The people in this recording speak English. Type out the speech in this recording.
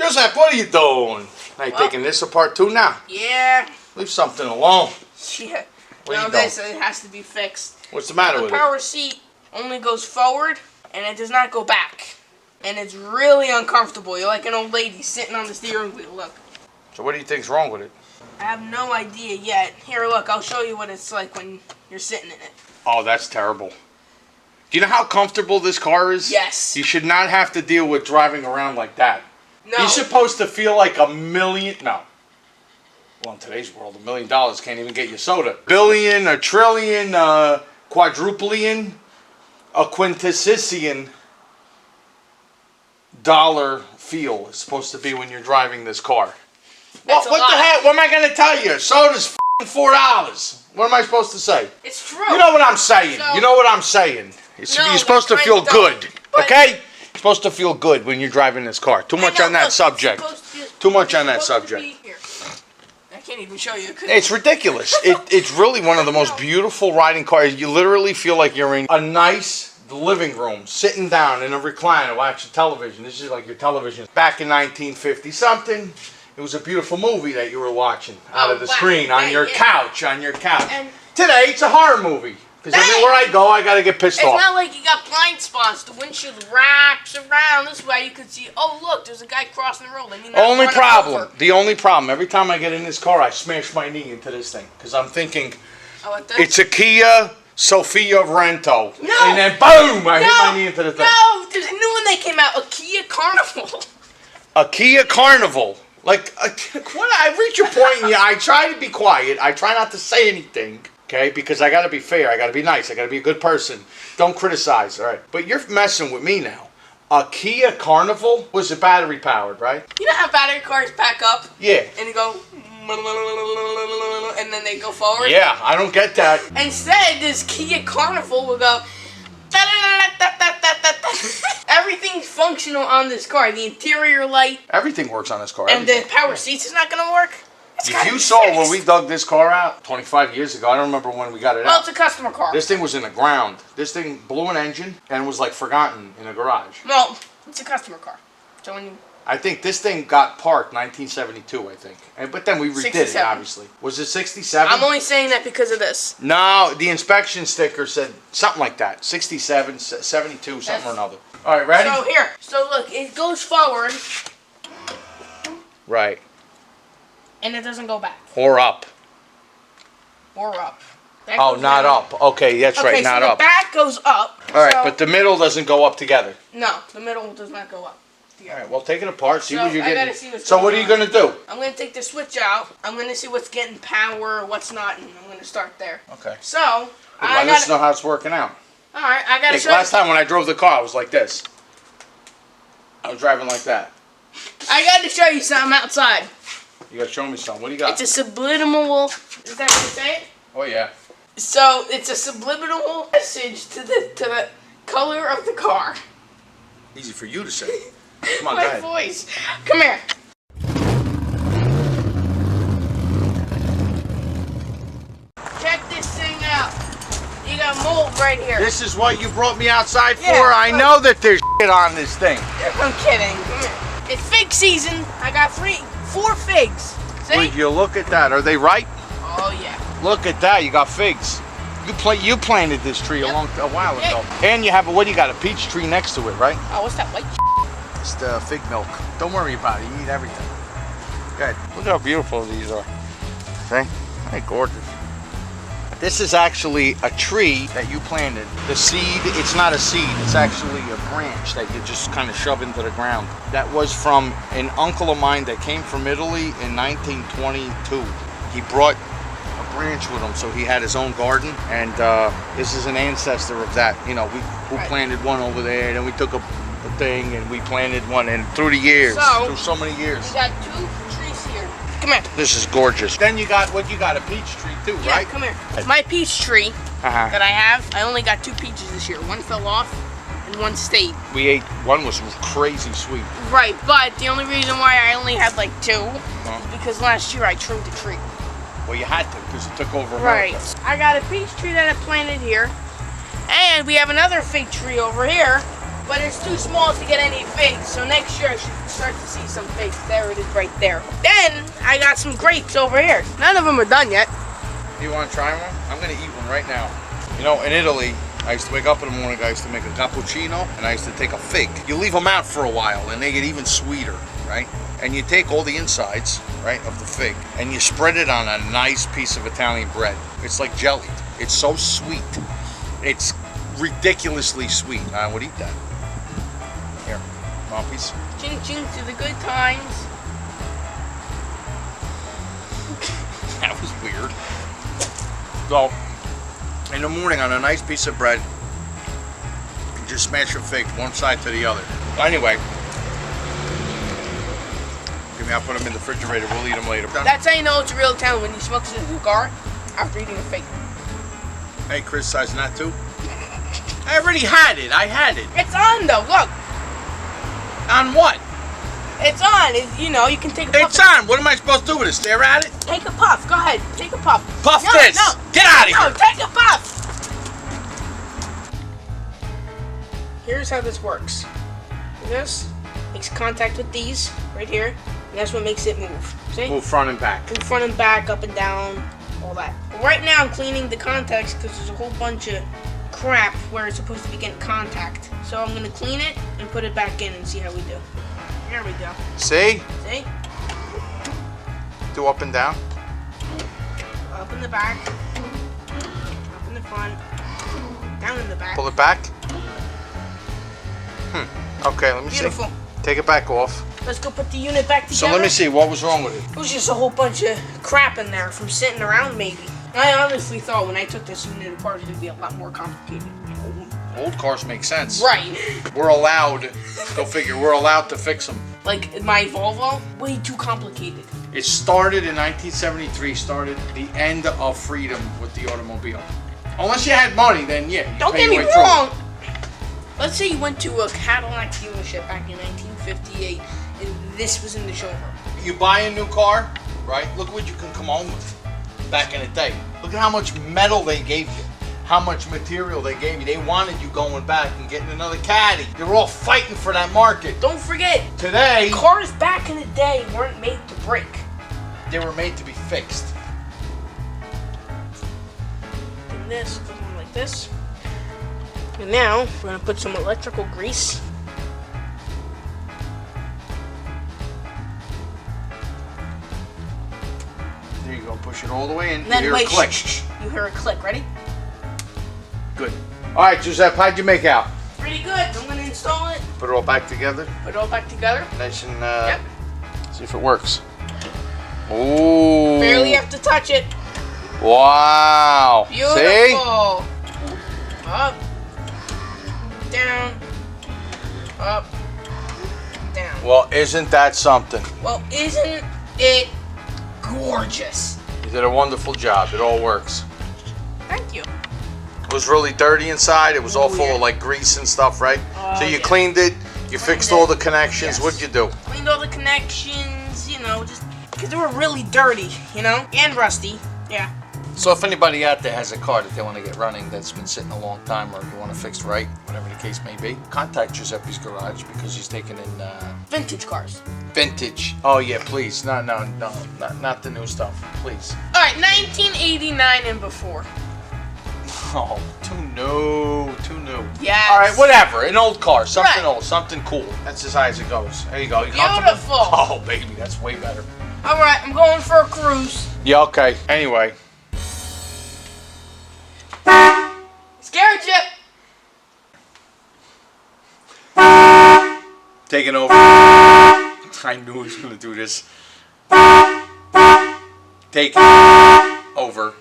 Giuseppe, what are you doing? Are you taking this apart too now? Yeah. Leave something alone. Yeah. It has to be fixed. What's the matter with it? The power seat only goes forward, and it does not go back. And it's really uncomfortable. You're like an old lady sitting on the steering wheel. Look. So what do you think's wrong with it? I have no idea yet. Here, look. I'll show you what it's like when you're sitting in it. Oh, that's terrible. Do you know how comfortable this car is? Yes. You should not have to deal with driving around like that. No. You're supposed to feel like $1 million. No. Well, in today's world, $1 million can't even get you soda. Billion, a trillion, quadruplian, a quintessential dollar feel is supposed to be when you're driving this car. What the heck? What am I going to tell you? Soda's $4. What am I supposed to say? It's true. You know what I'm saying. So, you know what I'm saying. You're supposed to feel good. Okay? You're supposed to feel good when you're driving this car. Too much on that subject. Too much on that subject. I can't even show you. It's ridiculous. It's really one of the most beautiful riding cars. You literally feel like you're in a nice living room, sitting down in a recliner watching television. This is like your television. Back in 1950-something, it was a beautiful movie that you were watching out of the screen on your couch. And today, it's a horror movie. Because everywhere I go, I got to get pissed off. It's not like you got blind spots. The windshield wraps around. This way you can see, oh, look, there's a guy crossing the road. The only problem, every time I get in this car, I smash my knee into this thing. Because I'm thinking, it's a Kia Sofia Rento. No. And then, boom, I hit my knee into the thing. No, there's a new one that came out, a Kia Carnival. A Kia Carnival. Like, I reach a point, and I try to be quiet. I try not to say anything. Okay, because I got to be fair, I got to be nice, I got to be a good person. Don't criticize, all right? But you're messing with me now. A Kia Carnival was battery powered, right? You know how battery cars pack up? Yeah. And they go, and then they go forward? Yeah, I don't get that. Instead, this Kia Carnival will go, everything's functional on this car. The interior light. Everything works on this car. And the power seats is not going to work? If you saw when we dug this car out 25 years ago, I don't remember when we got it out. Well, it's a customer car. This thing was in the ground. This thing blew an engine and was like forgotten in a garage. Well, it's a customer car. So when you... I think this thing got parked 1972, I think. But then we redid 67. It, obviously. Was it 67? I'm only saying that because of this. No, the inspection sticker said something like that. 67, 72, something or another. All right, ready? So here. So look, it goes forward. Right. And it doesn't go back. Or up. Or up. Oh, not up. Okay, that's right, not up. The back goes up. All right, but the middle doesn't go up together. No, the middle does not go up together. All right, well, take it apart, see what you're getting. I gotta see what's so what are you going to do? I'm going to take the switch out. I'm going to see what's getting power, what's not, and I'm going to start there. Okay. So, let us know how it's working out. All right, I got to show you. Last time when I drove the car, I was like this. I was driving like that. I got to show you something outside. You got to show me something. What do you got? It's a subliminal... Is that what you say? Oh, yeah. So, it's a subliminal message to the color of the car. Easy for you to say. Come on, My go ahead. voice. Come here. Check this thing out. You got mold right here. This is what you brought me outside for? I know that there's shit on this thing. I'm kidding. Come here. It's fig season. I got 4 figs. See? Will you look at that? Are they ripe? Oh, yeah. Look at that. You got figs. You planted this tree a while ago. And you have what do you got? A peach tree next to it, right? Oh, what's that white? It's the fig milk. Don't worry about it. You eat everything. Good. Look how beautiful these are. See? Hey, gorgeous. This is actually a tree that you planted. The seed, it's not a seed. It's actually a branch that you just kind of shove into the ground. That was from an uncle of mine that came from Italy in 1922. He brought a branch with him, so he had his own garden. And this is an ancestor of that. You know, we planted one over there, then we took a thing and we planted one. And through the years, through so many years. You got 2 trees here. Come here. This is gorgeous. Then you got a peach tree too, right? Come here. My peach tree that I have, I only got 2 peaches this year. One fell off and one stayed. We ate, one was crazy sweet. Right, but the only reason why I only had like 2 is because last year I trimmed the tree. Well, you had to because it took over America. Right. I got a peach tree that I planted here. And we have another fig tree over here but it's too small to get any figs. So next year I should start to see some figs. There it is right there. Then I got some grapes over here. None of them are done yet. You want to try one? I'm going to eat one right now. You know, in Italy, I used to wake up in the morning, I used to make a cappuccino, and I used to take a fig. You leave them out for a while, and they get even sweeter, right? And you take all the insides, right, of the fig, and you spread it on a nice piece of Italian bread. It's like jelly. It's so sweet. It's ridiculously sweet. I would eat that. Here, one piece. Ching ching to the good times. That was weird. So, in the morning on a nice piece of bread, you just smash your figs one side to the other. Anyway, I'll put them in the refrigerator. We'll eat them later. That's how you know it's a real Italian, when you smoke a cigar after eating a fig. Hey, criticizing that too? I already had it. I had it. It's on though. Look. On what? It's on. You know, you can take a puff. It's on. What am I supposed to do with it? Stare at it? Take a puff. Go ahead. Take a puff. Puff this. No. Get out of here. No, take a puff. Here's how this works. This makes contact with these right here, and that's what makes it move. See? Move front and back. Move front and back, up and down, all that. But right now I'm cleaning the contacts because there's a whole bunch of crap where it's supposed to be getting contact. So I'm going to clean it and put it back in and see how we do. There we go. See? See? Do up and down. Up in the back, up in the front, down in the back. Pull it back. Okay, let me Beautiful. see. Take it back off. Let's go put the unit back together. So let me see, what was wrong with it? It was just a whole bunch of crap in there from sitting around maybe. I honestly thought when I took this unit apart it would be a lot more complicated. Old cars make sense. Right. We're allowed, go figure, we're allowed to fix them. Like my Volvo, way too complicated. It started in 1973, started the end of freedom with the automobile. Unless you had money, then yeah. Don't get me wrong. Let's say you went to a Cadillac dealership back in 1958 and this was in the showroom. You buy a new car, right? Look what you can come home with back in the day. Look at how much metal they gave you. How much material they gave you. They wanted you going back and getting another Caddy. They were all fighting for that market. Don't forget, Today, cars back in the day weren't made to break. they were made to be fixed. And this goes on like this. And now, we're going to put some electrical grease. There you go, push it all the way in. And then You hear a wait, click. You hear a click, ready? Good. All right, Giuseppe, how'd you make out? Pretty good. I'm going to install it. Put it all back together. Put it all back together. Nice and, Yep. see if it works. Ooh. Barely have to touch it. Wow. Beautiful. See? Up. Down. Up. Down. Well, isn't that something? Well, isn't it gorgeous? You did a wonderful job. It all works. Thank you. It was really dirty inside. It was all Oh, full yeah. of like grease and stuff, right? So you yeah. cleaned it. You fixed it. all the connections. Yes. What'd you do? Cleaned all the connections, you know, just because they were really dirty, you know, and rusty. Yeah. So if anybody out there has a car that they want to get running that's been sitting a long time, or you want to fix right, whatever the case may be, contact Giuseppe's Garage because he's taking in Vintage cars. vintage. Oh yeah, please. No, not the new stuff, please. All right, 1989 and before. Oh, too new. Yes. All right, whatever. An old car, something Right. old, something cool. That's as high as it goes. There you go. You comfortable? Beautiful. Oh, baby, that's way better. All right, I'm going for a cruise. Yeah, okay. Anyway. Scared you. Taking over. I knew he was going to do this. Taking over.